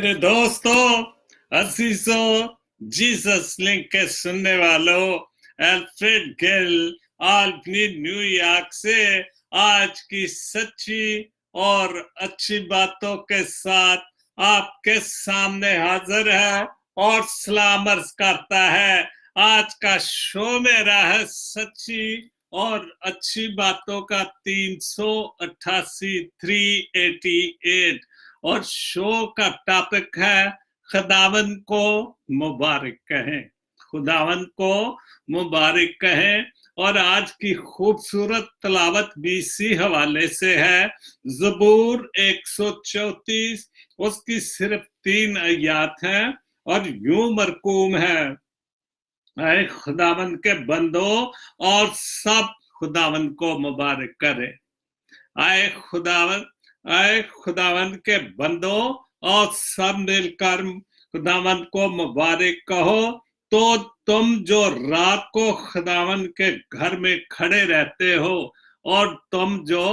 मेरे दोस्तों, अजीजों, Jesus link के सुनने वालों, अल्फ्रेड गिल आल्बनी न्यूयॉर्क से आज की सच्ची और अच्छी बातों के साथ आपके सामने हाजिर है और सलाम अर्ज करता है। आज का शो मेरा है सच्ची और अच्छी बातों का 388 388 और शो का टॉपिक है खुदावन को मुबारक कहें। खुदावन को मुबारक कहें। और आज की खूबसूरत तलावत भी इसी हवाले से है। ज़बूर 134 उसकी सिर्फ 3 आयत हैं और यूं मरकूम है, ऐ खुदावन के बंदो और सब खुदावन को मुबारक करें। आए खुदावंद के बंदो और सब मिलकर खुदावंद को मुबारक कहो। तो तुम जो रात को खुदावंद के घर में खड़े रहते हो और तुम जो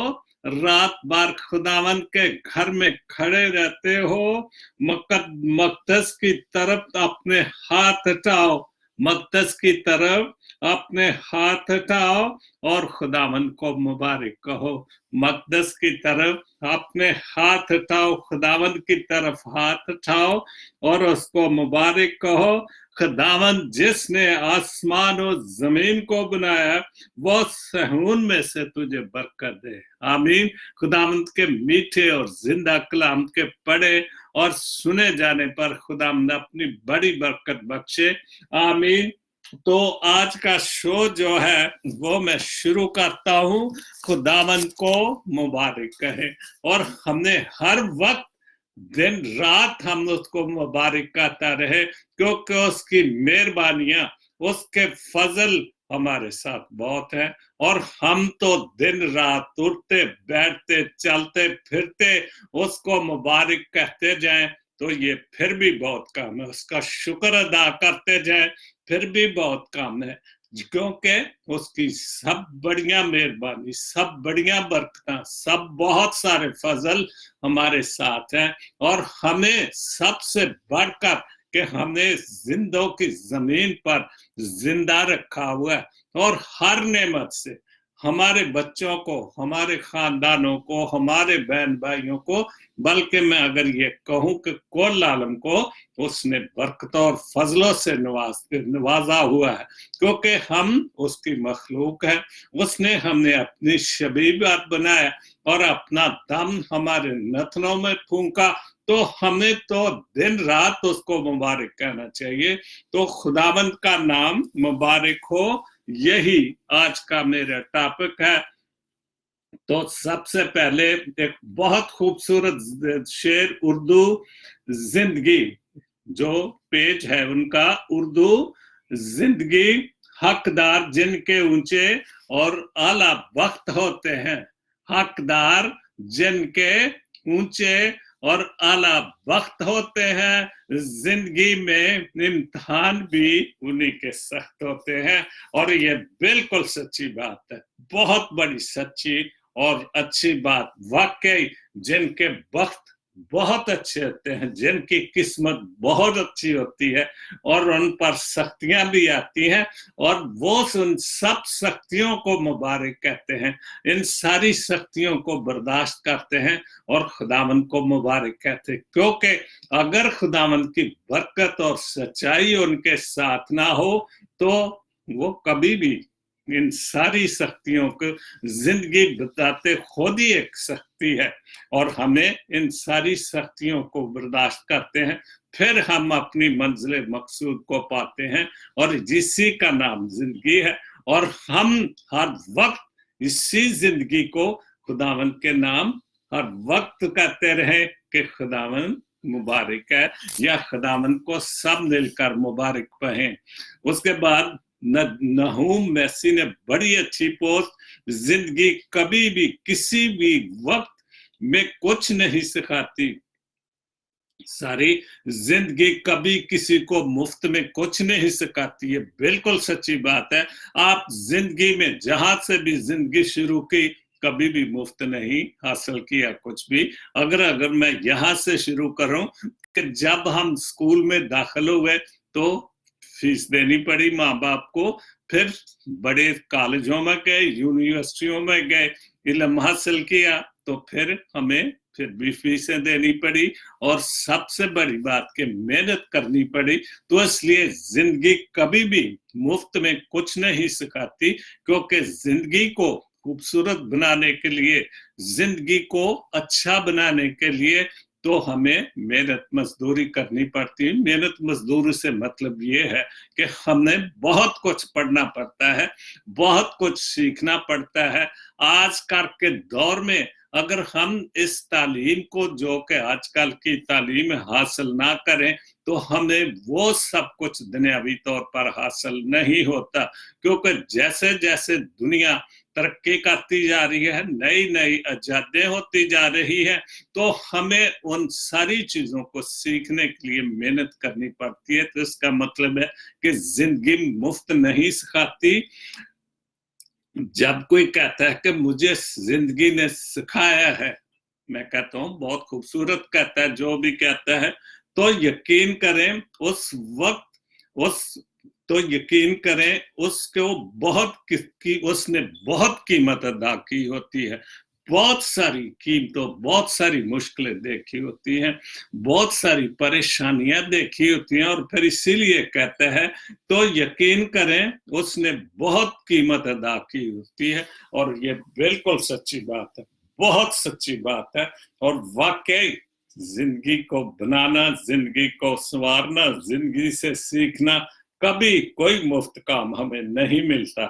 रात भर खुदावंद के घर में खड़े रहते हो, मक़दस की तरफ अपने हाथ हटाओ, मक़दस की तरफ अपने हाथ हटाओ और खुदावन को मुबारक कहो। मक़दस की तरफ अपने हाथ हटाओ, खुदावन की तरफ हाथ उठाओ और उसको मुबारक कहो। खुदावन जिसने आसमान और जमीन को बनाया वो सहून में से तुझे बरकत दे। आमीन। खुदावन के मीठे और जिंदा कलाम के पढ़े और सुने जाने पर खुदावन अपनी बड़ी बरकत बख्शे। आमीन। तो आज का शो जो है वो मैं शुरू करता हूं, खुदावन को मुबारक कहे। और हमने हर वक्त दिन रात हम उसको मुबारक करता रहे, क्योंकि उसकी मेहरबानियां, उसके फजल हमारे साथ बहुत है। और हम तो दिन रात उठते बैठते चलते फिरते उसको मुबारक कहते जाएं तो ये फिर भी बहुत कम है। उसका शुक्र अदा करते जाएं फिर भी बहुत कम है, क्योंकि उसकी सब बढ़िया मेहरबानी, सब बढ़िया बरकत, सब बहुत सारे फजल हमारे साथ हैं। और हमें सबसे बढ़कर कि हमें जिंदों की जमीन पर जिंदा रखा हुआ है और हर नेमत से हमारे बच्चों को, हमारे खानदानों को, हमारे बहन भाइयों को, बल्कि मैं अगर ये कहूं कि कुल आलम को उसने बरकतों और फजलों से नवाजा हुआ है, क्योंकि हम उसकी मखलूक है। उसने हमने अपनी शबीबात बनाया और अपना दम हमारे नथनों में फूंका, तो हमें तो दिन रात उसको मुबारक कहना चाहिए। तो खुदावंद का नाम मुबारक हो, यही आज का मेरा टॉपिक है। तो सबसे पहले एक बहुत खूबसूरत शेर, उर्दू जिंदगी जो पेज है उनका, उर्दू जिंदगी, हकदार जिनके ऊंचे और आला वक्त होते हैं, हकदार जिनके ऊंचे और आला वक्त होते हैं, जिंदगी में इम्तिहान भी उन्हीं के सख्त होते हैं। और ये बिल्कुल सच्ची बात है, बहुत बड़ी सच्ची और अच्छी बात। वाकई जिनके वक्त बहुत अच्छे होते हैं, जिनकी किस्मत बहुत अच्छी होती है और उन पर सख्तियां भी आती हैं, और वो उन सब सख्तियों को मुबारक कहते हैं, इन सारी सख्तियों को बर्दाश्त करते हैं और खुदावन को मुबारक कहते हैं। क्योंकि अगर खुदावन की बरकत और सच्चाई उनके साथ ना हो तो वो कभी भी इन सारी सख्तियों को, जिंदगी बताते खुद ही एक सख्ती है और हमें इन सारी सख्तियों को बर्दाश्त करते हैं, फिर हम अपनी मंजिल मकसूद को पाते हैं और जिसी का नाम जिंदगी है। और हम हर वक्त इसी जिंदगी को खुदावन के नाम हर वक्त कहते रहे कि खुदावन मुबारक है, या खुदावन को सब मिलकर मुबारक कहें। उसके बाद नहूम मैसी ने बड़ी अच्छी पोस्ट, जिंदगी कभी भी किसी भी वक्त में कुछ नहीं सिखाती, सारी जिंदगी कभी किसी को मुफ्त में कुछ नहीं सिखाती है। बिल्कुल सच्ची बात है। आप जिंदगी में जहां से भी जिंदगी शुरू की कभी भी मुफ्त नहीं हासिल किया कुछ भी। अगर मैं यहाँ से शुरू करूं कि जब हम स्कूल में दाखिल हुए तो फीस देनी पड़ी माँ बाप को, फिर बड़े कॉलेजों में गए, यूनिवर्सिटियों में गए, इल्म हासिल किया, तो फिर हमें फिर भी फीसें देनी पड़ी, और सबसे बड़ी बात कि मेहनत करनी पड़ी। तो इसलिए जिंदगी कभी भी मुफ्त में कुछ नहीं सिखाती, क्योंकि जिंदगी को खूबसूरत बनाने के लिए, जिंदगी को अच्छा बनाने के लिए तो हमें मेहनत मजदूरी करनी पड़ती है। मेहनत मजदूरी से मतलब ये है कि हमें बहुत कुछ पढ़ना पड़ता है, बहुत कुछ सीखना पड़ता है। आजकल के दौर में अगर हम इस तालीम को, जो कि आजकल की तालीम हासिल ना करें, तो हमें वो सब कुछ दुनियावी तौर पर हासिल नहीं होता, क्योंकि जैसे जैसे दुनिया तरक्की करती जा रही है, नई नई इजादें होती जा रही है, तो हमें उन सारी चीजों को सीखने के लिए मेहनत करनी पड़ती है। तो इसका मतलब है कि जिंदगी मुफ्त नहीं सिखाती। जब कोई कहता है कि मुझे जिंदगी ने सिखाया है, मैं कहता हूँ बहुत खूबसूरत कहता है, जो भी कहता है, तो यकीन करें उस वक्त उस तो यकीन करें उसको उसने बहुत कीमत अदा की होती है, बहुत सारी कीमतों, बहुत सारी मुश्किलें देखी होती हैं, बहुत सारी परेशानियां देखी होती हैं, और फिर इसीलिए कहता है तो यकीन करें उसने बहुत कीमत अदा की होती है। और ये बिल्कुल सच्ची बात है, बहुत सच्ची बात है। और वाकई जिंदगी को बनाना, जिंदगी को संवारना, जिंदगी से सीखना, कभी कोई मुफ्त काम हमें नहीं मिलता।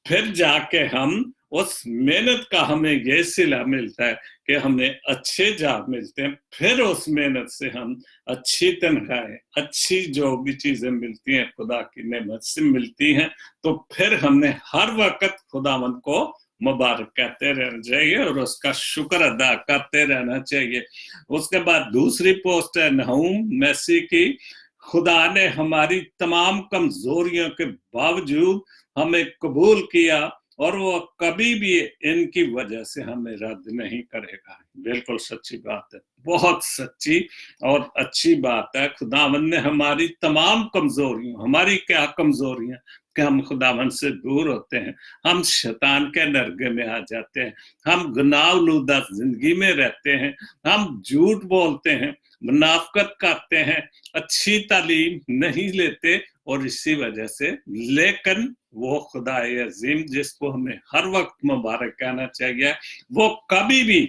फिर जाके हम उस मेहनत का हमें ये सिला मिलता है कि हमें अच्छे जॉब मिलते हैं, फिर उस मेहनत से हम अच्छी तनख्वाहें, अच्छी जो भी चीजें मिलती हैं खुदा की नेमत से मिलती हैं, तो फिर हमने हर वक्त खुदावंद को मुबारक कहते रहना चाहिए और उसका शुक्र अदा करते रहना चाहिए। उसके बाद दूसरी पोस्ट है नहूम मैसी की। खुदा ने हमारी तमाम कमजोरियों के बावजूद हमें कबूल किया, और वो कभी भी इनकी वजह से हमें रद्द नहीं करेगा। बिल्कुल सच्ची बात है, बहुत सच्ची और अच्छी बात है। खुदावंद ने हमारी तमाम कमजोरियों, हमारी क्या कमजोरियां कि हम खुदावंद से दूर होते हैं, हम शैतान के नरगे में आ जाते हैं, हम गुनाहलूदा जिंदगी में रहते हैं, हम झूठ बोलते हैं, मुनाफकत करते हैं, अच्छी तालीम नहीं लेते, और इसी वजह से, लेकिन वो खुदाए अजीम जिसको हमें हर वक्त मुबारक कहना चाहिए, वो कभी भी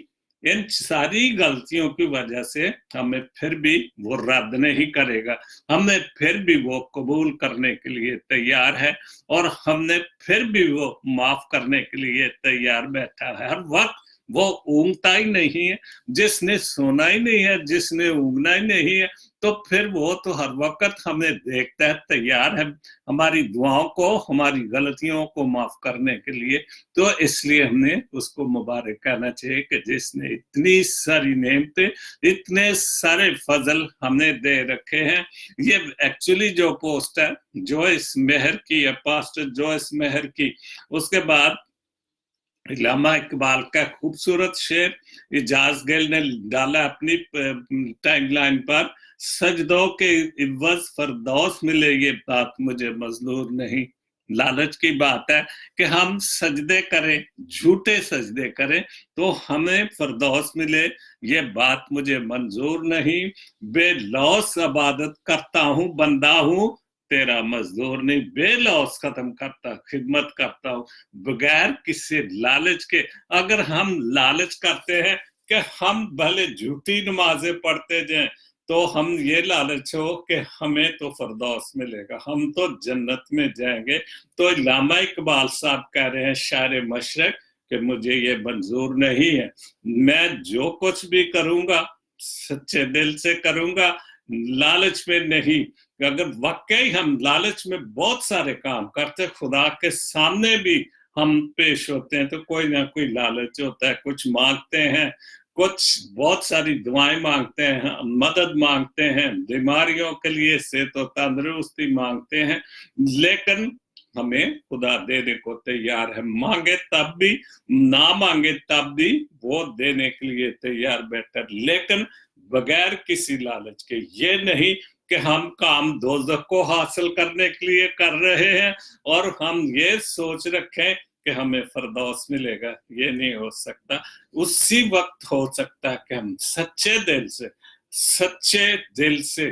इन सारी गलतियों की वजह से हमें फिर भी वो रद्द नहीं करेगा। हमें फिर भी वो कबूल करने के लिए तैयार है, और हमने फिर भी वो माफ करने के लिए तैयार बैठा है। हर वक्त वो ऊँगता ही नहीं है। जिसने सोना ही नहीं है, जिसने ऊँगना ही नहीं है, तो फिर वो तो हर वक्त हमें देखता है, तैयार है हमारी दुआओं को, हमारी गलतियों को माफ करने के लिए। तो इसलिए हमने उसको मुबारक कहना चाहिए कि जिसने इतनी सारी नेमतें, इतने सारे फजल हमें दे रखे हैं। ये एक्चुअली जो पोस्ट है जोइस मेहर की है, पास्टर जोइस मेहर की। उसके बाद इलामा इकबाल का खूबसूरत शेर इजाज गिल ने डाला अपनी टाइमलाइन पर, सजदों के इवज फरदौस मिले ये बात मुझे मंजूर नहीं। लालच की बात है कि हम सजदे करें, झूठे सजदे करें, तो हमें फरदौस मिले, ये बात मुझे मंजूर नहीं। बेलौस इबादत करता हूँ, बंदा हूँ तेरा मजदूर नहीं, बेलौस खत्म करता, खिदमत करता हूँ बगैर किसी लालच के। अगर हम लालच करते हैं कि हम भले झूठी नमाजें पढ़ते जाएं, तो हम ये लालच हो कि हमें तो फरदौस मिलेगा, हम तो जन्नत में जाएंगे। तो इलामा इकबाल साहब कह रहे हैं, शायर मशरक, कि मुझे ये मंजूर नहीं है। मैं जो कुछ भी करूंगा सच्चे दिल से करूंगा, लालच में नहीं। अगर वाकई हम लालच में बहुत सारे काम करते, खुदा के सामने भी हम पेश होते हैं, तो कोई ना कोई लालच होता है, कुछ मांगते हैं, कुछ बहुत सारी दुआएं मांगते हैं, मदद मांगते हैं, बीमारियों के लिए से तो तंदुरुस्ती मांगते हैं, लेकिन हमें खुदा देने को तैयार है। मांगे तब भी, ना मांगे तब भी वो देने के लिए तैयार बैठा, लेकिन बगैर किसी लालच के। ये नहीं कि हम काम दोज़ख को हासिल करने के लिए कर रहे हैं और हम ये सोच रखें कि हमें फरदौस मिलेगा। ये नहीं हो सकता। उसी वक्त हो सकता है कि हम सच्चे दिल से,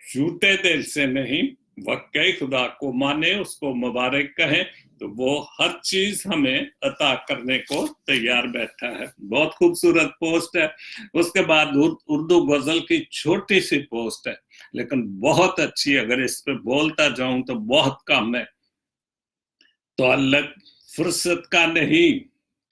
झूठे दिल से नहीं, वाकई खुदा को माने, उसको मुबारक कहें, तो वो हर चीज हमें अता करने को तैयार बैठा है। बहुत खूबसूरत पोस्ट है। उसके बाद उर्दू गजल की छोटी सी पोस्ट है, लेकिन बहुत अच्छी। अगर इस पे बोलता जाऊं तो बहुत कम है। तअल्लुक फुर्सत का नहीं,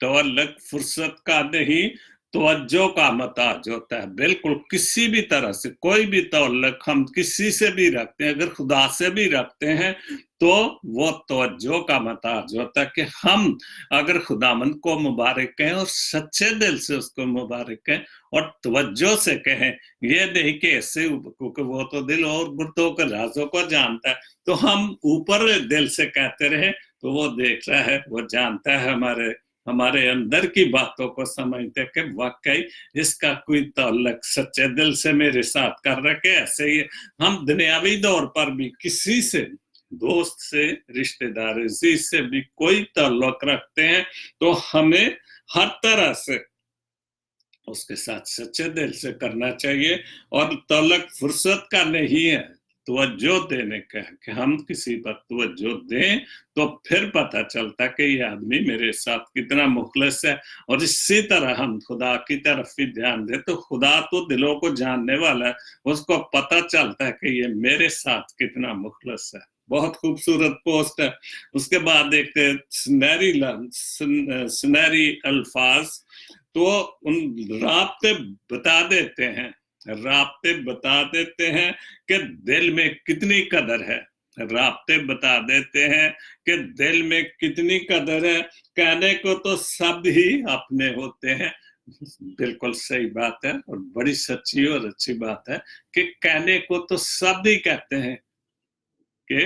तअल्लुक फुर्सत का नहीं, तवज्जो का मताज होता है। बिल्कुल किसी भी तरह से कोई भी तअल्लुक हम किसी से भी रखते हैं, अगर खुदा से भी रखते हैं, तो वो तवज्जो का मताज होता है कि हम अगर खुदामंद को मुबारक कहें और सच्चे दिल से उसको मुबारक कहें और तवज्जो से कहें। ये नहीं कि ऐसे, क्योंकि वो तो दिल और गुर्दों के राजों को जानता है, तो हम ऊपर दिल से कहते रहे तो वो देख रहा है, वो जानता है, हमारे अंदर की बातों को समझते कि वाकई इसका कोई ताल्लुक सच्चे दिल से मेरे साथ कर रखे। ऐसे ही हम दुनियावी दौर पर भी किसी से, दोस्त से, रिश्तेदार से भी कोई ताल्लुक रखते हैं तो हमें हर तरह से उसके साथ सच्चे दिल से करना चाहिए। और ताल्लुक फुर्सत का नहीं है, तवज्जो देने का है कि हम किसी पर तवज्जो दें तो फिर पता चलता कि ये आदमी मेरे साथ कितना मुखलिस है। और इसी तरह हम खुदा की तरफ भी ध्यान दें तो खुदा तो दिलों को जानने वाला है, उसको पता चलता है कि ये मेरे साथ कितना मुखलिस है। बहुत खूबसूरत पोस्ट है। उसके बाद एक सुनहरी अल्फाज, तो उन राब्ते बता देते हैं, राब्ते बता देते हैं कि दिल में कितनी कदर है। राब्ते बता देते हैं कि दिल में कितनी कदर है। कहने को तो सब ही अपने होते हैं, बिल्कुल सही बात है और बड़ी सच्ची और अच्छी बात है कि कहने को तो सब ही कहते हैं कि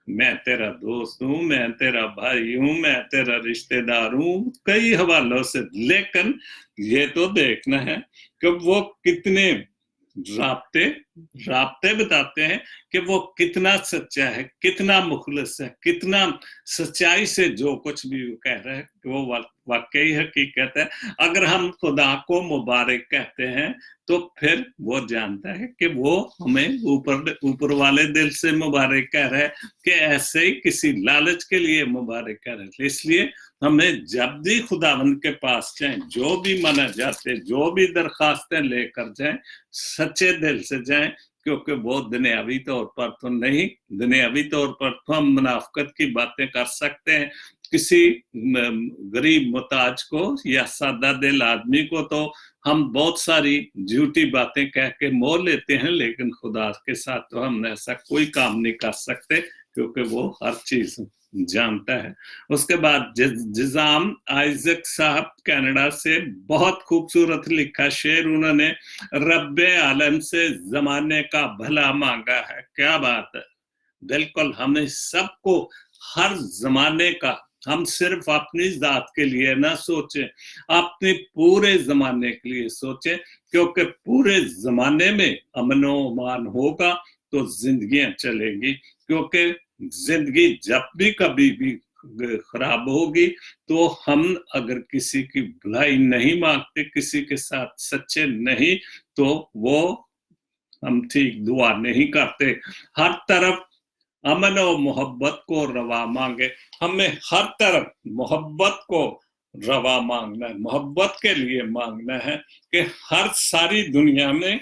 मैं तेरा दोस्त हूं, मैं तेरा भाई हूं, मैं तेरा रिश्तेदार हूं, कई हवालों से। लेकिन ये तो देखना है कि वो कितने राब्ते राब्ते बताते हैं कि वो कितना सच्चा है, कितना मुखलिस है, कितना सच्चाई से जो कुछ भी वो कह रहा है वो वाकई हकीकत है। अगर हम खुदा को मुबारक कहते हैं तो फिर वो जानता है कि वो हमें ऊपर वाले दिल से मुबारक कह रहा है, कि ऐसे ही किसी लालच के लिए मुबारक कह रहे हैं। इसलिए हमें जब भी खुदावंद के पास जाएं, जो भी मना जाते, जो भी दरखास्तें लेकर जाएं, सच्चे दिल से जाएं, क्योंकि वो दुनियावी तौर पर तो नहीं, दुनियावी तौर पर तो हम मुनाफकत की बातें कर सकते हैं। किसी गरीब मुताज को या सादा दिल आदमी को तो हम बहुत सारी झूठी बातें कह के मोल लेते हैं, लेकिन खुदा के साथ तो हम ऐसा कोई काम नहीं कर सकते, क्योंकि वो हर चीज जानता है। उसके बाद जिजाम आइजक साहब कनाडा से, बहुत खूबसूरत लिखा शेर उन्होंने। रब्बे आलम से जमाने का भला मांगा है। क्या बात है। बिल्कुल हमें सबको हर जमाने का, हम सिर्फ अपनी जात के लिए ना सोचें, अपने पूरे जमाने के लिए सोचें, क्योंकि पूरे जमाने में अमनो अमान होगा तो जिंदगियां चलेंगी। क्योंकि जिंदगी जब भी कभी भी खराब होगी तो हम अगर किसी की भलाई नहीं मांगते, किसी के साथ सच्चे नहीं, तो वो हम ठीक दुआ नहीं करते। हर तरफ अमन और मोहब्बत को रवा मांगे। हमें हर तरफ मोहब्बत को रवा मांगना है, मोहब्बत के लिए मांगना है कि हर सारी दुनिया में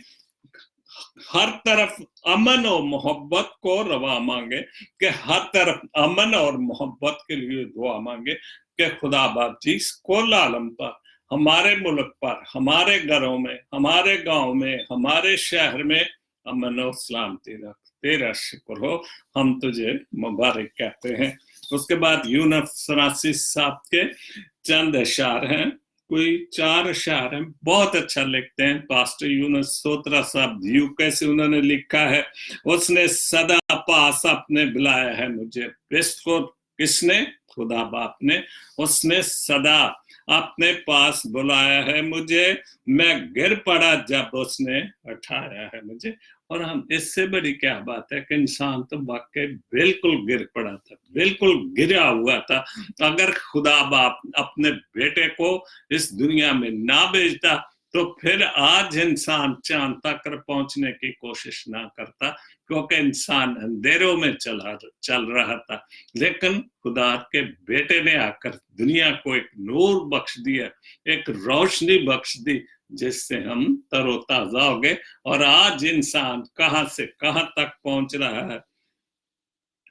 हर तरफ अमन और मोहब्बत को रवा मांगे, कि हर तरफ अमन और मोहब्बत के लिए दुआ मांगे कि खुदा बाजी कुल आलम पर, हमारे मुल्क पर, हमारे घरों में, हमारे गांव में, हमारे शहर में अमन और सलामती रख। तेरा शुक्र हो, हम तुझे मुबारक कहते हैं। उसके बाद यूनुस सरासी साहब के चंद अशार हैं, कोई 4 अशार हैं, बहुत अच्छा लिखते हैं पास्टर यूनुस सोत्रा साहब। यूके से उन्होंने लिखा है, उसने सदा पास अपने बुलाया है मुझे, बेस्ट को किसने? खुदा बाप ने। उसने सदा अपने पास बुलाया है मुझे, मैं गिर पड़ा जब उसने उठाया है मुझे। और हम, इससे बड़ी क्या बात है कि इंसान तो वाकई बिल्कुल गिर पड़ा था, बिल्कुल गिरा हुआ था। अगर खुदा बाप अपने बेटे को इस दुनिया में ना भेजता तो फिर आज इंसान चांद तक पहुंचने की कोशिश ना करता, क्योंकि इंसान अंधेरों में चल रहा था। लेकिन खुदा के बेटे ने आकर दुनिया को एक नूर बख्श दिया, एक रोशनी बख्श दी, जिससे हम तरोताजा हो गए। और आज इंसान कहां से कहां तक पहुंच रहा है।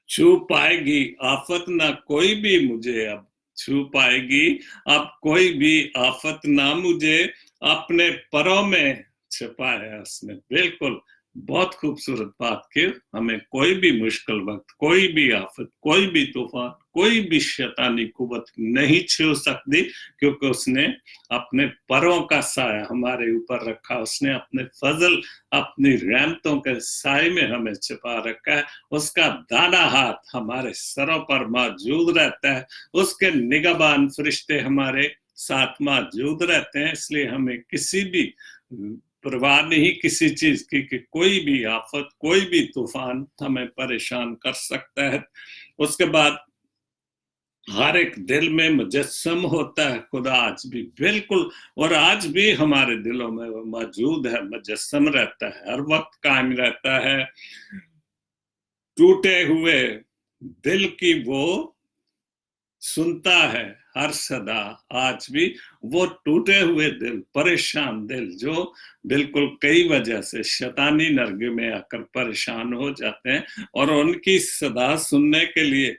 छू पाएगी आफत ना कोई भी मुझे, अब छू पाएगी अब कोई भी आफत ना मुझे, अपने परों में छिपाया उसने। बिल्कुल, बहुत खूबसूरत बात की। हमें कोई भी मुश्किल वक्त, कोई भी आफत, कोई भी तूफान, कोई भी शैतानी कुव्वत नहीं छू सकती, क्योंकि उसने अपने परों का साया हमारे ऊपर रखा। उसने अपने फजल, अपनी रहमतों के साए में हमें छिपा रखा है। उसका दाना हाथ हमारे सरों पर मौजूद रहता है, उसके निगहबान फरिश्ते हमारे साथ मौजूद रहते हैं। इसलिए हमें किसी भी परवाह नहीं किसी चीज की कि कोई भी आफत, कोई भी तूफान हमें परेशान कर सकता है। उसके बाद हर एक दिल में मुजस्सम होता है खुदा आज भी, बिल्कुल। और आज भी हमारे दिलों में वो मौजूद है, मुजस्सम रहता है, हर वक्त कायम रहता है। टूटे हुए दिल की वो सुनता है हर सदा, आज भी वो टूटे हुए दिल, परेशान दिल, जो बिल्कुल कई वजह से शैतानी नरगे में आकर परेशान हो जाते हैं, और उनकी सदा सुनने के लिए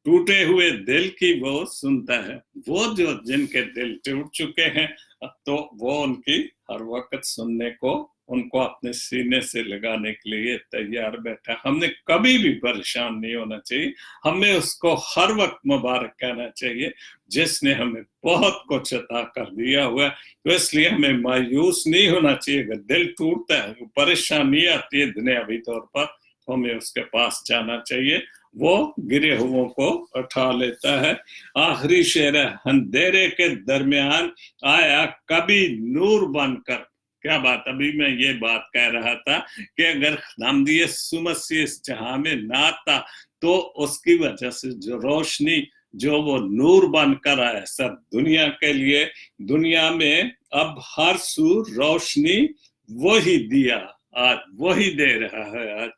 टूटे हुए दिल की वो सुनता है। वो जो जिनके दिल टूट चुके हैं, तो वो उनकी हर वक्त सुनने को, उनको अपने सीने से लगाने के लिए तैयार बैठा। हमने कभी भी परेशान नहीं होना चाहिए, हमें उसको हर वक्त मुबारक कहना चाहिए, जिसने हमें बहुत कुछ अता कर दिया हुआ है। तो इसलिए हमें मायूस नहीं होना चाहिए। अगर दिल टूटता है, परेशानी आती है दुनियावी तौर पर, तो हमें उसके पास जाना चाहिए। वो गिरे हुओं को उठा लेता है। आखिरी शेर है, अंधेरे के दरमियान आया कभी नूर बनकर। क्या बात, अभी मैं ये बात कह रहा था कि अगर खुदावंद यीशु मसीह इस जहां में ना आता, तो उसकी वजह से जो रोशनी, जो वो नूर बनकर आया सब दुनिया के लिए, दुनिया में अब हर सू रोशनी वही दिया, आज वही दे रहा है। आज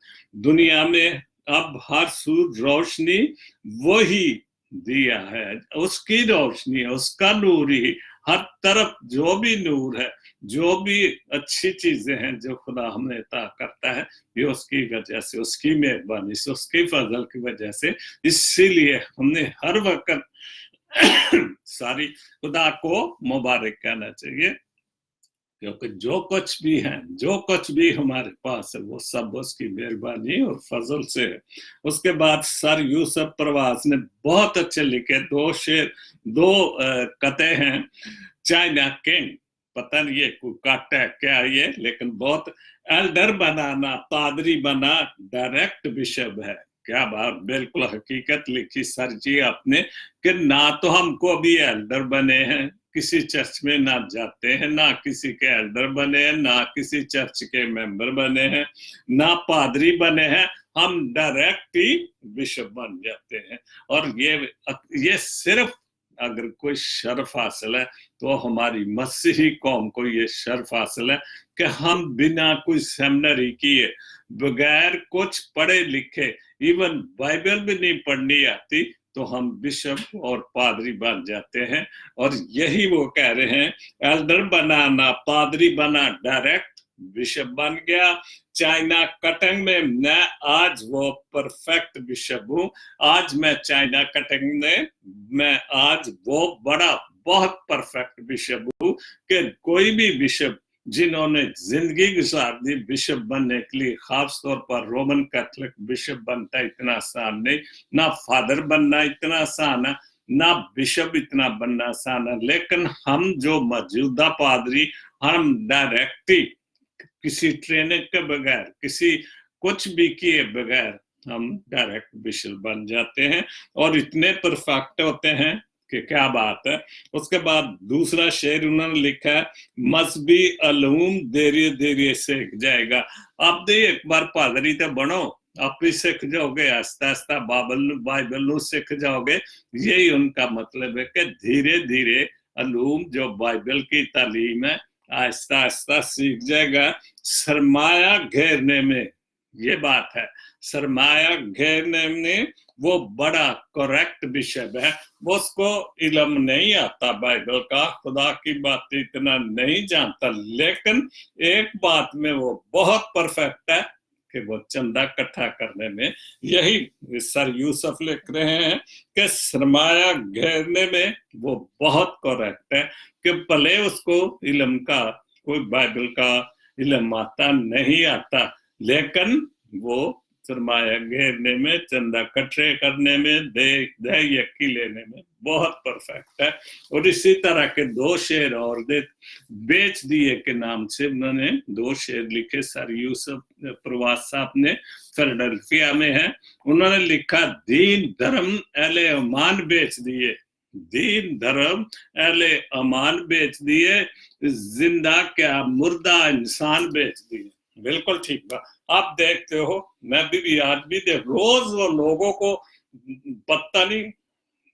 दुनिया में अब हर सू रोशनी वही दिया है, उसकी रोशनी, उसका नूर ही हर तरफ, जो भी नूर है, जो भी अच्छी चीजें हैं जो खुदा हमें अता करता है, ये उसकी वजह से, उसकी मेहरबानी से, उसकी फजल की वजह से। इसीलिए हमने हर वक्त सारी खुदा को मुबारक कहना चाहिए, क्योंकि जो कुछ भी है, जो कुछ भी हमारे पास है, वो सब उसकी मेहरबानी और फजल से है। उसके बाद सर यूसुफ परवाज ने बहुत अच्छे लिखे दो शेर, दो कते हैं। चाइना किंग, पता नहीं ये काट है क्या ये, लेकिन बहुत एल्डर बनाना, पादरी बना, डायरेक्ट बिशप है। क्या बात, बिल्कुल हकीकत लिखी सर जी आपने, कि ना तो हमको अभी एल्डर बने हैं, किसी चर्च में ना जाते हैं, ना किसी के एल्डर बने हैं, ना किसी चर्च के मेंबर बने हैं, ना पादरी बने हैं, हम डायरेक्ट ही बिशप बन जाते हैं। और ये सिर्फ अगर कोई शर्फ हासिल है, तो हमारी मसीही कौम को ये शर्फ हासिल है कि हम बिना कोई सेमिनरी किए, बगैर कुछ पढ़े लिखे, इवन बाइबल भी नहीं पढ़नी आती, तो हम बिशप और पादरी बन जाते हैं। और यही वो कह रहे हैं, एल्डर बनाना, पादरी बना, डायरेक्ट बिशप बन गया। चाइना कटिंग में मैं आज वो परफेक्ट बिशप हूं। आज मैं चाइना कटिंग में मैं आज वो बड़ा बहुत परफेक्ट बिशप हूं कि कोई भी बिशप जिन्होंने जिंदगी गुजार दी बिशप बनने के लिए, खास तौर पर रोमन कैथोलिक बिशप बनता इतना आसान नहीं, ना फादर बनना इतना आसान है, ना बिशप इतना बनना आसान है। लेकिन हम जो मौजूदा पादरी, हम डायरेक्टली किसी ट्रेनिंग के बगैर, किसी कुछ भी किए बगैर, हम डायरेक्ट विशल बन जाते हैं और इतने परफेक्ट होते हैं कि क्या बात है। उसके बाद दूसरा शेर उन्होंने लिखा है, मजहबी अलूम देरी देरी सीख जाएगा। आप दे एक बार पादरी तो बनो, आप भी सीख जाओगे, आस्ता आस्ता बाइबल सीख जाओगे। यही उनका मतलब है कि धीरे धीरे अलूम जो बाइबल की तालीम है आहिस्ता आहिस्ता सीख जाएगा। सरमाया घेरने में ये बात है, सरमाया घेरने में वो बड़ा करेक्ट विषय है। वो उसको इल्म नहीं आता बाइबल का, खुदा की बात इतना नहीं जानता, लेकिन एक बात में वो बहुत परफेक्ट है कि वो चंदा इकट्ठा करने में। यही सर यूसुफ लिख रहे हैं कि सरमाया घेरने में वो बहुत करेक्ट है कि भले उसको इल्म का, कोई बाइबल का इल्म आता नहीं आता, लेकिन वो सरमाया घेरने में, चंदा इकट्ठे करने में, दे यकी लेने में बहुत परफेक्ट है। और इसी तरह के दो शेर और बेच दिए के नाम से उन्होंने दो शेर लिखे, सर यूसुफ प्रवास साहब ने, फिलाडेल्फिया में है। उन्होंने लिखा, दीन धर्म अहले अमान बेच दिए, दीन धर्म अहले अमान बेच दिए, जिंदा क्या मुर्दा इंसान बेच दिए। बिल्कुल ठीक बात। आप देखते हो, मैं भी आज भी रोज वो लोगों को पता नहीं,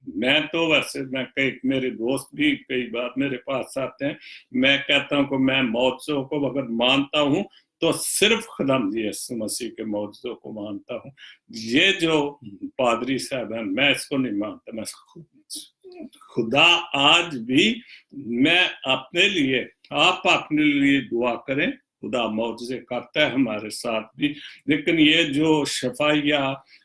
मैं तो वैसे मैं कई मेरे दोस्त भी कई बार मेरे पास आते हैं, मैं कहता हूँ कि मैं मौजों को अगर मानता हूँ तो सिर्फ खुदाम यीशु मसीह के मौजों को मानता हूँ। ये जो पादरी साहब है मैं इसको नहीं मानता। मैं खुदा आज भी, मैं अपने लिए, आप अपने लिए दुआ करें, खुदा मौजज़े करता है हमारे साथ भी, लेकिन ये जो शफाइया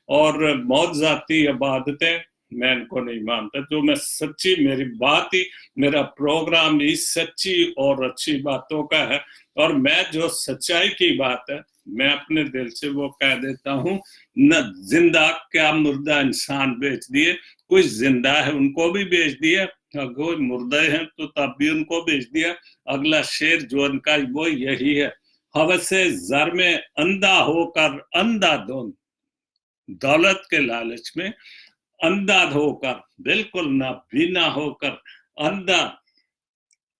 और मौजज़ाती इबादतें मैं इनको नहीं मानता। जो मैं सच्ची, मेरी बात ही, मेरा प्रोग्राम ही सच्ची और अच्छी बातों का है, और मैं जो सच्चाई की बात है मैं अपने दिल से वो कह देता हूँ। न जिंदा क्या मुर्दा इंसान बेच दिए, कोई जिंदा है उनको भी बेच दिया, कोई मुर्दे हैं तो तब भी उनको बेच दिया। अगला शेर जो उनका वो यही है, हवसे ज़र में अंधा होकर अंधाधुंध, दौलत के लालच में अंधा होकर, बिल्कुल ना बीना होकर अंधा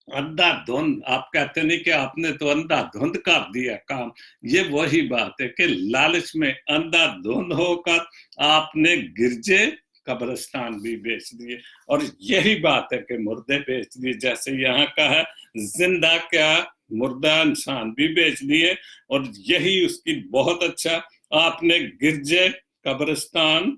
अंधाधुंध। आप कहते नहीं कि आपने तो अंधाधुंध कर दिया काम, ये वही बात है कि लालच में अंधाधुंध होकर आपने गिरजे कब्रिस्तान भी बेच दिए। और यही बात है कि मुर्दे बेच दिए, जैसे यहाँ का है, जिंदा क्या मुर्दा इंसान भी बेच दिए। और यही उसकी बहुत अच्छा, आपने गिरजे कब्रिस्तान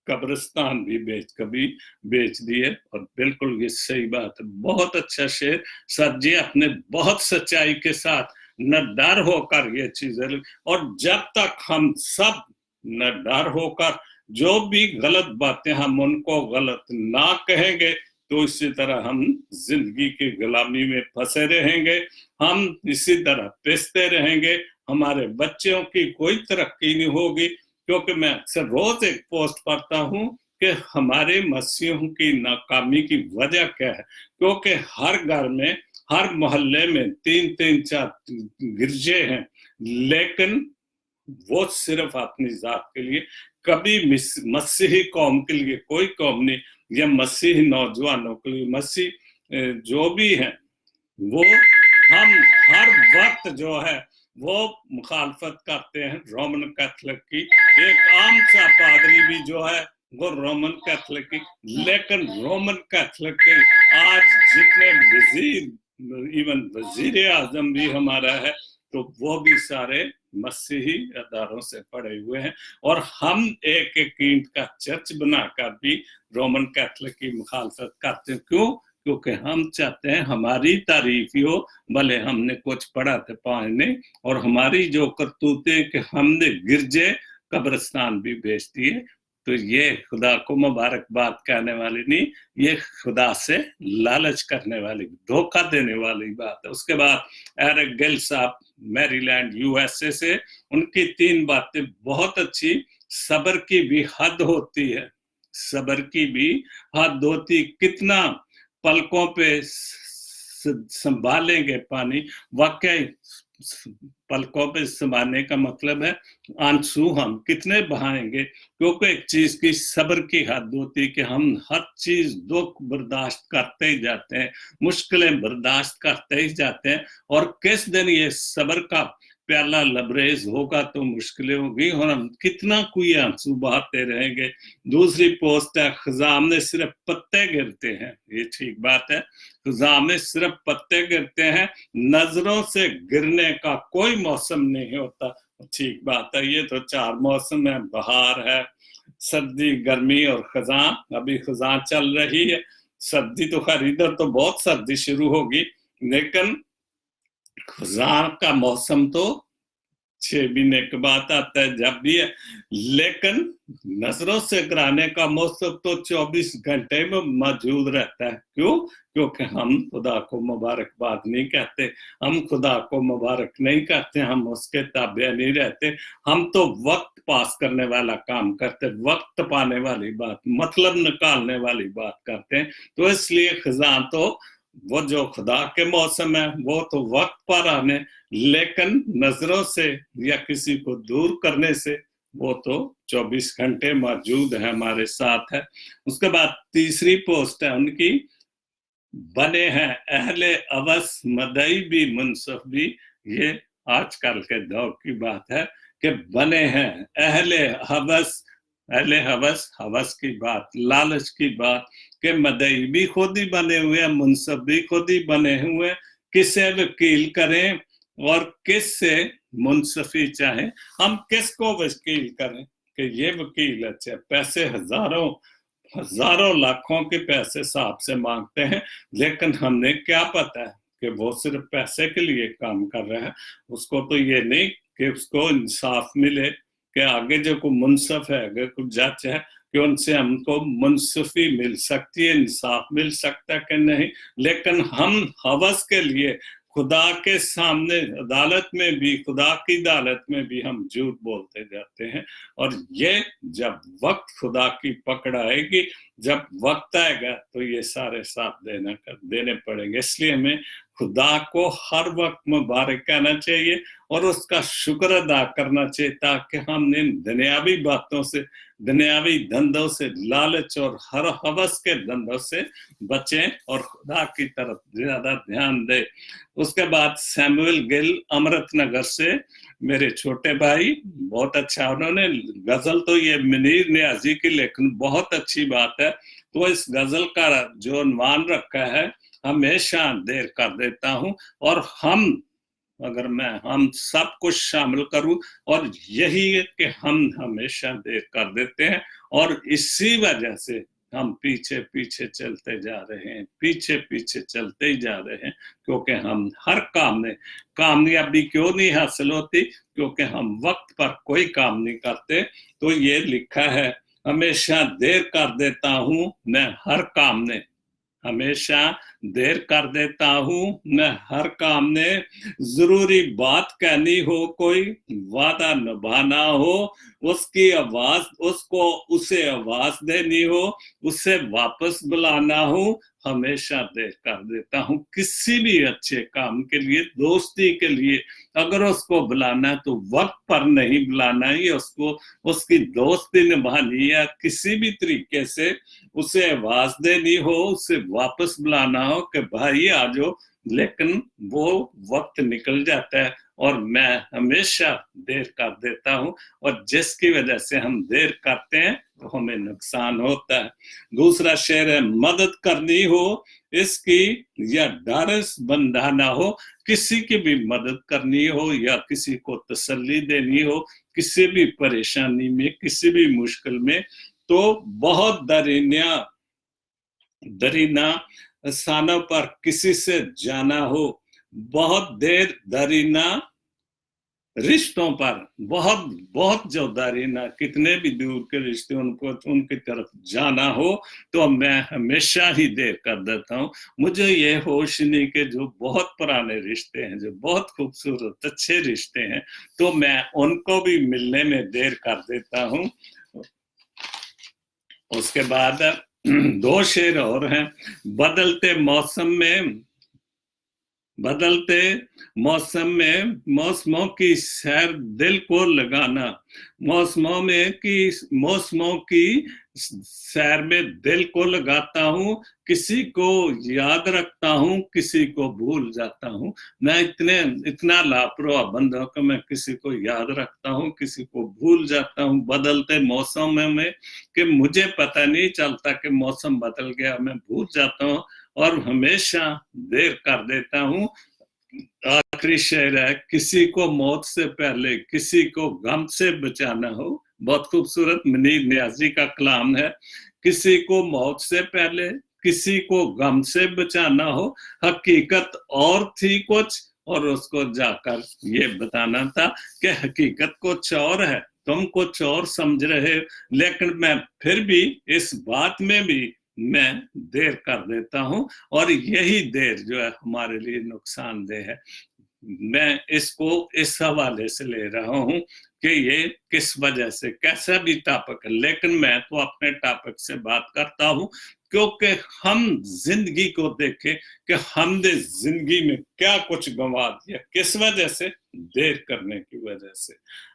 कब्रिस्तान भी कभी बेच दिए। और बिल्कुल ये सही बात है, बहुत अच्छा शेर सर जी, अपने बहुत सच्चाई के साथ न डर होकर ये चीजें, और जब तक हम सब न डर होकर जो भी गलत बातें हम उनको गलत ना कहेंगे, तो इसी तरह हम जिंदगी की गुलामी में फंसे रहेंगे, हम इसी तरह पिसते रहेंगे, हमारे बच्चों की कोई तरक्की नहीं होगी। क्योंकि मैं अक्सर रोज एक पोस्ट पढ़ता हूँ कि हमारे मसीहों की नाकामी की वजह क्या है, क्योंकि हर घर में, हर मोहल्ले में 3-3-4 गिरजे हैं, लेकिन वो सिर्फ अपनी जात के लिए, कभी मसीही कौम के लिए कोई कौम नहीं, या मसीही नौजवानों के लिए, मसीह जो भी हैं वो, हम हर वक्त जो है वो मुखालफत करते हैं रोमन कैथोलिक की। एक आम सा पादरी भी जो है वो रोमन कैथोलिक की, लेकिन रोमन कैथोलिक के आज जितने वजीर, इवन वजीर आजम भी हमारा है, तो वो भी सारे मसीही अदारों से पड़े हुए हैं। और हम एक एक ईंट का चर्च बनाकर भी रोमन कैथोलिक की मुखालफत करते हैं। क्यों? क्योंकि हम चाहते हैं हमारी तारीफ ही हो, भले हमने कुछ पढ़ा था पाने, और हमारी जो करतूतें कि हमने गिरजे कब्रिस्तान भी बेच दिए। तो ये खुदा को मुबारकबाद कहने वाली नहीं, ये खुदा से लालच करने वाली, धोखा देने वाली बात है। उसके बाद एरिक गिल साहब मैरीलैंड यूएसए से, उनकी 3 बातें बहुत अच्छी। सब्र की भी हद होती है, सब्र की भी हद होती, कितना पलकों पे संभालेंगे पानी। वाकई पलकों पे समाने का मतलब है आंसू हम कितने बहाएंगे, क्योंकि एक चीज की सब्र की हद होती है कि हम हर चीज दुख बर्दाश्त करते ही जाते हैं, मुश्किलें बर्दाश्त करते ही जाते हैं, और किस दिन ये सब्र का प्याला लबरेज होगा तो मुश्किलें होगी और हम कितना कोई आंसू बहाते रहेंगे। दूसरी पोस्ट है, खजाम में सिर्फ पत्ते गिरते हैं, ये ठीक बात है, खजाम में सिर्फ पत्ते गिरते हैं, नजरों से गिरने का कोई मौसम नहीं होता, ठीक बात है। ये तो 4 मौसम है, बहार है, सर्दी, गर्मी और खजां। अभी खजां चल रही है, सर्दी तो खैर इधर तो बहुत सर्दी शुरू होगी, लेकिन खजां का मौसम तो 6 महीने के बाद आता है, जब भी है। लेकिन नजरों से गिराने का मौसम तो 24 घंटे में मौजूद रहता है। क्यों? क्योंकि हम खुदा को मुबारकबाद नहीं कहते, हम खुदा को मुबारक नहीं करते, हम उसके ताबे नहीं रहते, हम तो वक्त पास करने वाला काम करते, वक्त पाने वाली बात, मतलब निकालने वाली बात करते हैं। तो इसलिए खजां तो वो जो खुदा के मौसम है वो तो वक्त पर आने, लेकिन नजरों से या किसी को दूर करने से वो तो 24 घंटे मौजूद है, हमारे साथ है। उसके बाद तीसरी पोस्ट है उनकी, बने हैं अहले अवस मदई भी मुनसफ भी। ये आजकल के दौर की बात है कि बने हैं अहले हवस, अहले हवस, हवस की बात, लालच की बात, के मदई भी खुद ही बने हुए हैं, मुनसफ भी खुद ही बने हुए, किसे वकील करें और किस से मुनसफी चाहें। हम किसको वकील करें कि ये वकील अच्छे, पैसे हजारों हजारों लाखों के पैसे साहब से मांगते हैं, लेकिन हमने क्या पता है कि वो सिर्फ पैसे के लिए काम कर रहा है। उसको तो ये नहीं कि उसको इंसाफ मिले, कि आगे जो कोई मुनसफ है, अगर कोई जज है, कि उनसे हमको मुनसफी मिल सकती है, इंसाफ मिल सकता है कि नहीं। लेकिन हम हवस के लिए खुदा के सामने अदालत में भी, खुदा की अदालत में भी हम झूठ बोलते जाते हैं। और ये जब वक्त खुदा की पकड़ आएगी, जब वक्त आएगा तो ये सारे साथ देने पड़ेंगे। इसलिए हमें खुदा को हर वक्त मुबारक कहना चाहिए और उसका शुक्र अदा करना चाहिए, ताकि हम इन दुनियावी बातों से, दुनियावी धंधों से, लालच और हर हवस के धंधों से बचें और खुदा की तरफ ज्यादा ध्यान दें। उसके बाद सैमुअल गिल अमृतनगर से, मेरे छोटे भाई, बहुत अच्छा, उन्होंने गजल तो ये मुनीर नियाजी की, लेकिन बहुत अच्छी बात है। तो इस गजल का जो उन्वान रखा है, हमेशा देर कर देता हूं, और हम, अगर मैं हम सब कुछ शामिल करूं, और यही है कि हम हमेशा देर कर देते हैं, और इसी वजह से हम पीछे पीछे चलते जा रहे हैं, पीछे पीछे चलते ही जा रहे हैं, क्योंकि हम हर काम में कामयाबी क्यों नहीं हासिल होती, क्योंकि हम वक्त पर कोई काम नहीं करते। तो ये लिखा है, हमेशा देर कर देता हूं मैं हर काम में, हमेशा देर कर देता हूं मैं हर काम में, जरूरी बात कहनी हो, कोई वादा निभाना हो, उसकी आवाज, उसको उसे आवाज देनी हो, उसे वापस बुलाना हो, हमेशा देर कर देता हूं। किसी भी अच्छे काम के लिए, दोस्ती के लिए अगर उसको बुलाना है तो वक्त पर नहीं बुलाना है, उसको उसकी दोस्ती निभानी है, किसी भी तरीके से उसे आवाज देनी हो, उसे वापस बुलाना हो कि भाई आ जाओ, लेकिन वो वक्त निकल जाता है और मैं हमेशा देर कर देता हूं, और जिसकी वजह से हम देर करते हैं तो हमें नुकसान होता है। दूसरा शेर है, मदद करनी हो इसकी या ढारस बंधाना हो, किसी की भी मदद करनी हो या किसी को तसल्ली देनी हो, किसी भी परेशानी में, किसी भी मुश्किल में, तो बहुत दरीना स्थानों पर किसी से जाना हो, बहुत देर दरीना रिश्तों पर, बहुत बहुत जो दरीना, कितने भी दूर के रिश्ते, उनको उनकी तरफ जाना हो तो मैं हमेशा ही देर कर देता हूँ। मुझे ये होश नहीं कि जो बहुत पुराने रिश्ते हैं, जो बहुत खूबसूरत अच्छे रिश्ते हैं, तो मैं उनको भी मिलने में देर कर देता हूँ। उसके बाद 2 शेर और हैं, बदलते मौसम में बदलते मौसम में मौसमों की सैर दिल को लगाना, मौसमों की सैर में दिल को लगाता हूँ, किसी को याद रखता हूँ, किसी को भूल जाता हूँ। मैं इतना लापरवाह बंदा हूं कि मैं किसी को याद रखता हूँ, किसी को भूल जाता हूँ बदलते मौसम में कि मुझे पता नहीं चलता कि मौसम बदल गया, मैं भूल जाता हूँ और हमेशा देर कर देता हूँ। आखिरी शेर है, किसी को मौत से पहले किसी को गम से बचाना हो। बहुत खूबसूरत मुनीर नियाजी का कलाम है। किसी को मौत से पहले किसी को गम से बचाना हो, हकीकत और थी कुछ और उसको जाकर ये बताना था कि हकीकत कुछ और है, तुम कुछ और समझ रहे, लेकिन मैं फिर भी इस बात में भी मैं देर कर देता हूं और यही देर जो है हमारे लिए नुकसानदेह है। मैं इसको इस हवाले से ले रहा हूं कि ये किस वजह से, कैसा भी टॉपिक है, लेकिन मैं तो अपने टॉपिक से बात करता हूं क्योंकि हम जिंदगी को देखें कि हमने जिंदगी में क्या कुछ गंवा दिया, किस वजह से, देर करने की वजह से।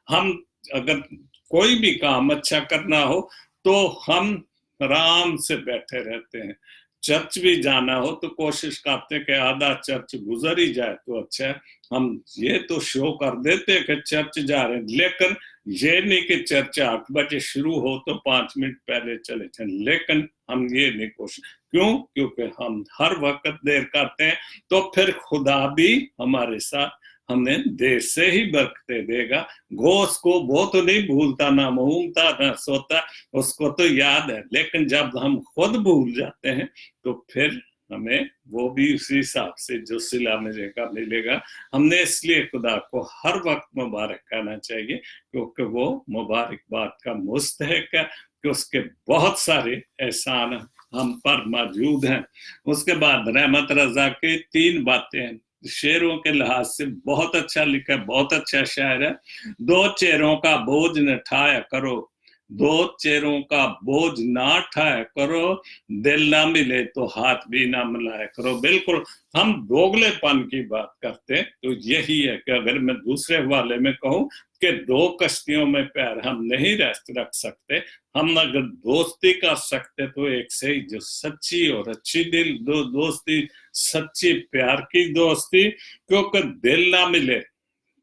हम अगर कोई भी काम अच्छा करना हो तो हम आराम से बैठे रहते हैं। चर्च भी जाना हो तो कोशिश करते हैं कि आधा चर्च गुजर ही जाए तो अच्छा है। हम ये तो शो कर देते हैं कि चर्च जा रहे हैं, लेकिन ये नहीं कि चर्च 8 बजे शुरू हो तो 5 मिनट पहले चले जाए, लेकिन हम ये नहीं कोशिश, क्यों? क्योंकि हम हर वक्त देर करते हैं, तो फिर खुदा भी हमारे साथ हमें देर से ही बरकते देगा। घोष को वो तो नहीं भूलता, ना मूंगता ना सोता, उसको तो याद है, लेकिन जब हम खुद भूल जाते हैं तो फिर हमें वो भी उसी हिसाब से जो सिला मिलेगा मिलेगा। हमने इसलिए खुदा को हर वक्त मुबारक कहना चाहिए क्योंकि वो मुबारकबाद का मुस्तहिक है कि उसके बहुत सारे एहसान हम पर मौजूद हैं। उसके बाद रहमत रजा के 3 बातें हैं, शेरों के लिहाज से बहुत अच्छा लिखा है, बहुत अच्छा शायर है। 2 चेहरों का बोझ न ठाया करो, 2 चेहरों का बोझ ना ठाया करो, दिल ना मिले तो हाथ भी ना मिलाया करो। बिल्कुल हम दोगलेपन की बात करते हैं तो यही है कि अगर मैं दूसरे हवाले में कहूं कि 2 कश्तियों में पैर हम नहीं रख सकते, हम अगर दोस्ती कर सकते तो एक से ही जो सच्ची और अच्छी दिल दोस्ती, सच्ची प्यार की दोस्ती, क्योंकि दिल ना मिले,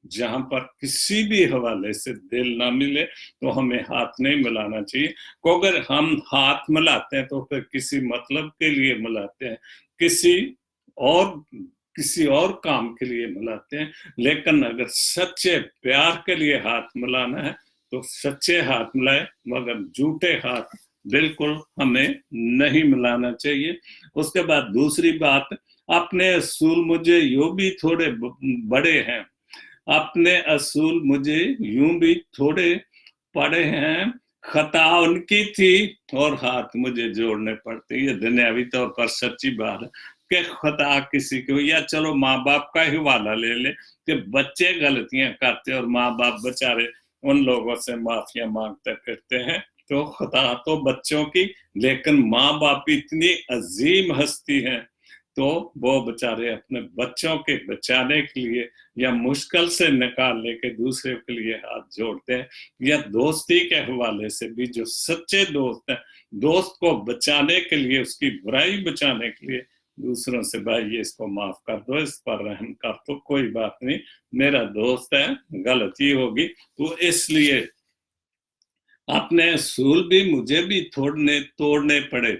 जहां पर किसी भी हवाले से दिल ना मिले तो हमें हाथ नहीं मिलाना चाहिए। को अगर हम हाथ मिलाते हैं तो फिर किसी मतलब के लिए मिलाते हैं, और किसी और काम के लिए मिलाते हैं, लेकिन अगर सच्चे प्यार के लिए हाथ मिलाना है तो सच्चे हाथ मिलाए, मगर झूठे हाथ बिल्कुल हमें नहीं मिलाना चाहिए। उसके बाद दूसरी बात, अपने असूल मुझे यूं भी थोड़े बड़े हैं, अपने असूल मुझे यूं भी थोड़े पड़े हैं, खता उनकी थी और हाथ मुझे जोड़ने पड़ते। ये दुनियावी तौर पर सच्ची बात है कि खता किसी को, या चलो माँ बाप का ही हवाला ले ले कि बच्चे गलतियां करते और माँ बाप बेचारे उन लोगों से माफिया मांगते फिरते हैं, तो खता तो बच्चों की, लेकिन माँ बाप इतनी अजीम हस्ती है तो वो बेचारे अपने बच्चों के बचाने के लिए या मुश्किल से निकालने के दूसरे के लिए हाथ जोड़ते हैं। या दोस्ती के हवाले से भी जो सच्चे दोस्त हैं, दोस्त को बचाने के लिए, उसकी बुराई बचाने के लिए दूसरों से, भाई ये इसको माफ कर दो, इस पर रहम कर दो, कोई बात नहीं, मेरा दोस्त है, गलती होगी, तो इसलिए अपने असूल भी मुझे भी तोड़ने पड़े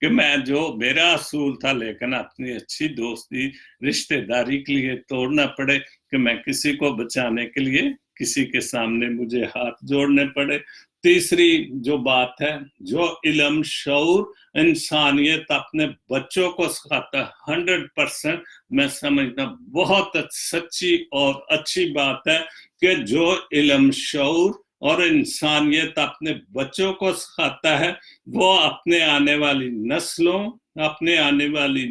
कि मैं, जो मेरा असूल था, लेकिन अपनी अच्छी दोस्ती रिश्तेदारी के लिए तोड़ना पड़े कि मैं किसी को बचाने के लिए किसी के सामने मुझे हाथ जोड़ने पड़े। तीसरी जो बात है, जो इल्म शऊर इंसानियत अपने बच्चों को सिखाता, 100% मैं समझता बहुत सच्ची और अच्छी बात है कि जो इल्म शऊर और इंसानियत अपने बच्चों को सिखाता है, वो अपने आने वाली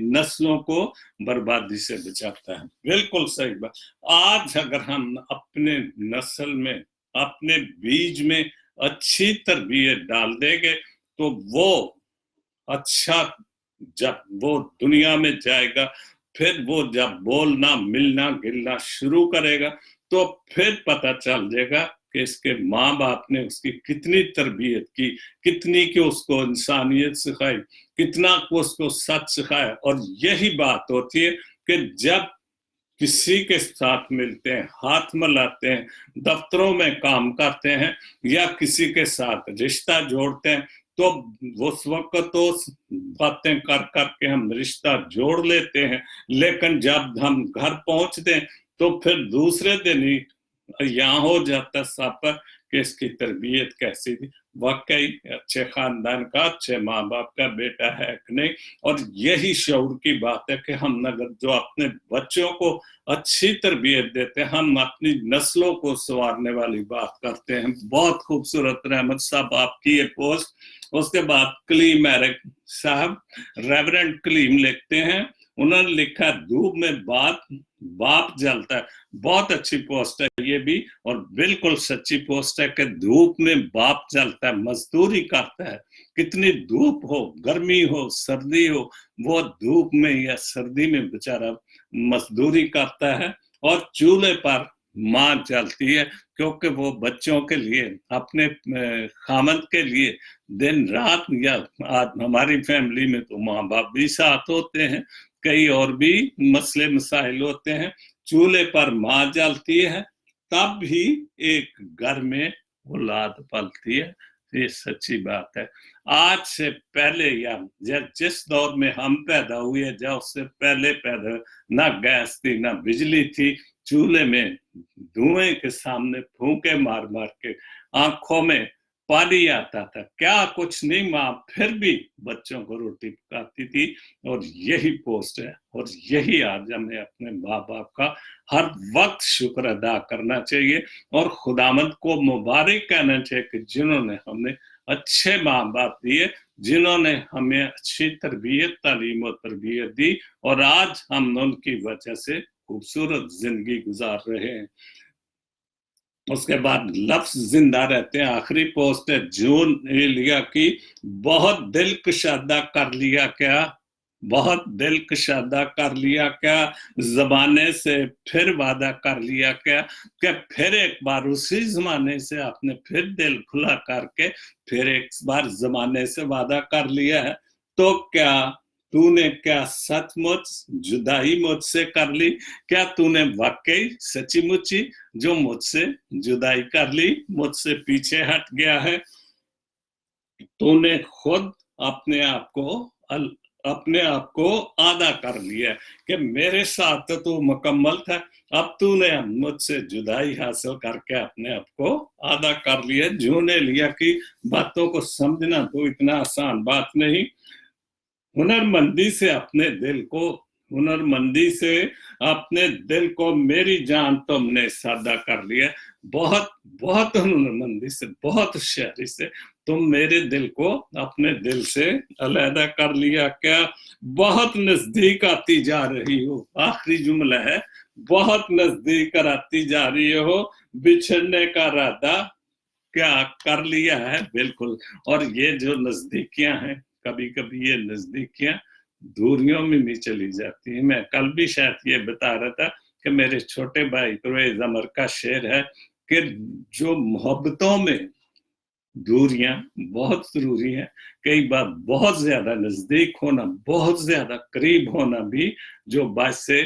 नस्लों को बर्बादी से बचाता है। बिल्कुल सही बात। आज अगर हम अपने नस्ल में, अपने बीज में अच्छी तरबियत डाल देंगे तो वो अच्छा, जब वो दुनिया में जाएगा फिर वो जब बोलना मिलना गिलना शुरू करेगा तो फिर पता चल जाएगा कि इसके माँ बाप ने उसकी कितनी तरबियत की, कितनी की उसको इंसानियत सिखाई, कितना को उसको सच सिखाया। और यही बात होती है कि जब किसी के साथ मिलते हैं, हाथ मिलाते हैं, दफ्तरों में काम करते हैं या किसी के साथ रिश्ता जोड़ते हैं, तो उस वक्त तो बातें कर करके हम रिश्ता जोड़ लेते हैं, लेकिन जब हम घर पहुंचते हैं तो फिर दूसरे दिन ही यहाँ हो जाता सफर कि इसकी तरबियत कैसी थी, वाकई अच्छे खानदान का, अच्छे माँ बाप का बेटा है कि नहीं। और यही शऊर की बात है कि हम अगर जो अपने बच्चों को अच्छी तरबियत देते हैं, हम अपनी नस्लों को संवारने वाली बात करते हैं। बहुत खूबसूरत रहमत साहब आपकी ये पोस्ट। उसके बाद कलीम एरिक साहब, रेवरेंड कलीम लिखते हैं, उन्होंने लिखा धूप में बाप जलता है। बहुत अच्छी पोस्ट है ये भी, और बिल्कुल सच्ची पोस्ट है कि धूप में बाप जलता है, मजदूरी करता है। कितनी धूप हो, गर्मी हो, सर्दी हो, वो धूप में या सर्दी में बेचारा मजदूरी करता है। और चूल्हे पर माँ जलती है क्योंकि वो बच्चों के लिए, अपने खामद के लिए दिन रात, या आज हमारी फैमिली में तो माँ बाप भी साथ होते हैं, कई और भी मसले मसाइल होते हैं, चूल्हे पर माँ जलती है तब भी एक घर में औलाद पलती है। ये सच्ची बात है। आज से पहले या जिस दौर में हम पैदा हुए, जब उससे पहले पैदा, ना गैस थी ना बिजली थी, चूल्हे में धुएं के सामने फूंके मार मार के आंखों में पानी आता था, क्या कुछ नहीं, माँ फिर भी बच्चों को रोटी पकाती थी। और यही पोस्ट है, और यही आज हमें अपने माँ बाप का हर वक्त शुक्र अदा करना चाहिए और खुदामंद को मुबारक कहना चाहिए कि जिन्होंने हमें अच्छे माँ बाप दिए, जिन्होंने हमें अच्छी तरबियत, तालीम और तरबियत दी, और आज हम उनकी वजह से खूबसूरत जिंदगी गुजार रहे हैं। उसके बाद लफ्ज जिंदा रहते हैं, आखिरी पोस्ट है जून एलिया की, बहुत दिल कुशादा कर लिया क्या, बहुत दिल कुशादा कर लिया क्या, जमाने से फिर वादा कर लिया क्या, कि फिर एक बार उसी जमाने से आपने फिर दिल खुला करके फिर एक बार जमाने से वादा कर लिया है, तो क्या तूने क्या सचमुच जुदाई मुझसे कर ली, क्या तूने वाकई सच्ची मुच्ची जो मुझसे जुदाई कर ली, मुझसे पीछे हट गया है। तूने खुद अपने आप को आधा कर लिया कि मेरे साथ तो तू मुकम्मल था, अब तूने मुझसे जुदाई हासिल करके अपने आप को आधा कर लिया। जून एलिया की बातों को समझना तो इतना आसान बात नहीं। हुनरमंदी से अपने दिल को मेरी जान तुमने सादा कर लिया। बहुत बहुत हुनरमंदी से, बहुत होशियारी से तुम मेरे दिल को अपने दिल से अलहदा कर लिया क्या। बहुत नजदीक आती जा रही हो, आखिरी जुमला है, बहुत नजदीक आती जा रही हो, बिछड़ने का इरादा क्या कर लिया है। बिल्कुल। और ये जो नजदीकियां हैं, कभी कभी ये नजदीकियां दूरियों में भी चली जाती है। मैं कल भी शायद ये बता रहा था कि मेरे छोटे भाई परवेज अमर का शेर है कि जो मोहब्बतों में दूरियां बहुत जरूरी है, कई बार बहुत ज्यादा नजदीक होना, बहुत ज्यादा करीब होना भी जो बात से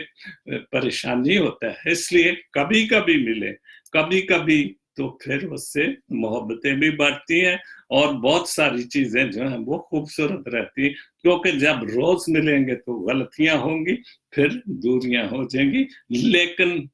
परेशानी होता है। इसलिए कभी कभी मिले, कभी कभी तो फिर उससे मोहब्बतें भी बढ़ती हैं और बहुत सारी चीजें जो है वो खूबसूरत रहती, क्योंकि जब रोज मिलेंगे तो गलतियां होंगी, फिर दूरियां हो जाएंगी। लेकिन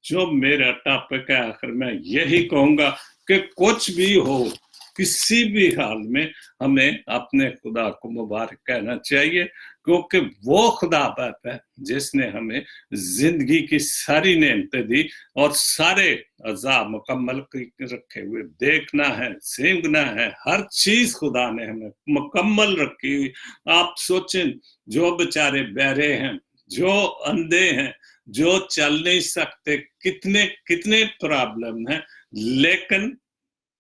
जो मेरा टॉपिक है, आखिर में यही कहूंगा कि कुछ भी हो, किसी भी हाल में हमें अपने खुदा को मुबारक कहना चाहिए, क्योंकि वो खुदा बाप है जिसने हमें जिंदगी की सारी नेमतें दी और सारे अज़ा मुकम्मल रखे हुए। देखना है, सींघना है, हर चीज खुदा ने हमें मुकम्मल रखी हुई। आप सोचें, जो बेचारे बहरे हैं, जो अंधे हैं, जो चल नहीं सकते, कितने कितने प्रॉब्लम है, लेकिन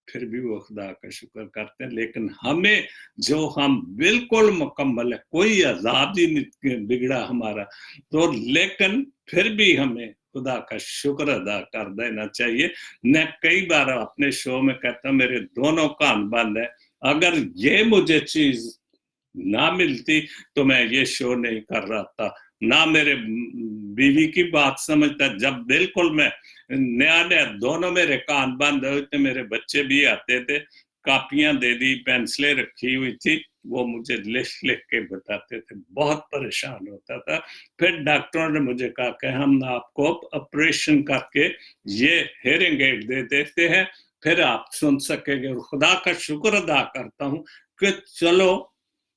फिर भी वो खुदा का शुक्र करते हैं। लेकिन हमें जो हम बिल्कुल मुकम्मल है, कोई अजाब ही नहीं बिगड़ा हमारा, तो लेकिन फिर भी हमें खुदा का शुक्र अदा कर देना चाहिए। मैं कई बार अपने शो में कहता हूँ मेरे दोनों कान बंद है, अगर ये मुझे चीज ना मिलती तो मैं ये शो नहीं कर रहा था, ना मेरे बीवी की बात समझता। जब बिल्कुल मैं नया नया, दोनों मेरे कान बंद हुए थे, मेरे बच्चे भी आते थे, कापियां दे दी, पेंसिलें रखी हुई थी, वो मुझे लिख लिख के बताते थे, बहुत परेशान होता था। फिर डॉक्टरों ने मुझे कहा कि हम आपको ऑपरेशन करके ये हेयरिंग एड दे देते हैं, फिर आप सुन सकेंगे। और खुदा का शुक्र अदा करता हूँ कि चलो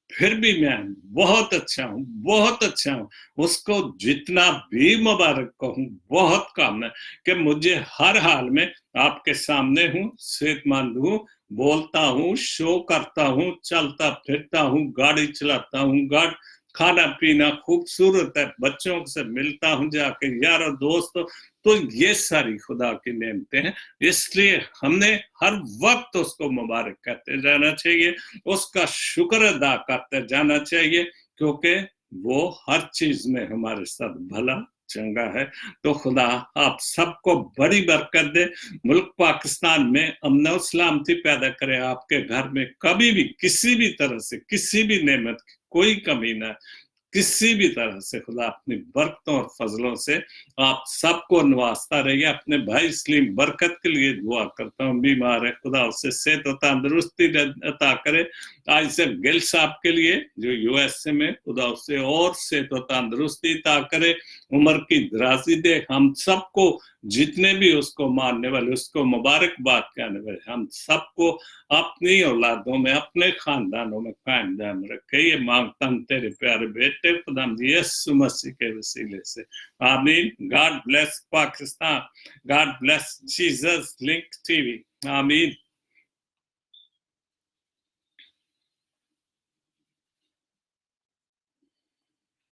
फिर भी मैं बहुत अच्छा हूँ, बहुत अच्छा हूँ। उसको जितना भी मुबारक कहूँ बहुत कम है कि मुझे हर हाल में आपके सामने हूँ, सेहतमंद हूँ, बोलता हूँ, शो करता हूँ, चलता फिरता हूँ, गाड़ी चलाता हूँ, खाना पीना खूबसूरत है, बच्चों से मिलता हूँ जाके, यारों दोस्तों। तो ये सारी खुदा की नेमतें हैं, इसलिए हमने हर वक्त उसको मुबारक कहते जाना चाहिए, उसका शुक्र अदा करते जाना चाहिए, क्योंकि वो हर चीज में हमारे साथ भला चंगा है। तो खुदा आप सबको बड़ी बरकत दे, मुल्क पाकिस्तान में अमन और सलामती पैदा करे, आपके घर में कभी भी किसी भी तरह से किसी भी नेमत की कोई कमी ना, किसी भी तरह से खुदा अपनी बरकतों और फजलों से आप सबको नवाजता रहिए। अपने भाई सलीम बरकत के लिए दुआ करता हूँ, बीमार है, खुदा उससे सेहत और तंदुरुस्ती अता करे। आइजक गिल साहब के लिए जो यूएसए में, खुदा उससे और सेहत और तंदुरुस्ती अता करे, उम्र की दराजी दे। हम सबको, जितने भी उसको मानने वाले, उसको मुबारकबाद कहने वाले, हम सबको अपनी औलादों में, अपने खानदानों में कायम दायम रखे। ये मांगता हूं तेरे प्यारे बेटे खुदावंद यीशु मसीह के वसीले से, आमीन। God bless Pakistan, God bless Jesus link TV, आमीन।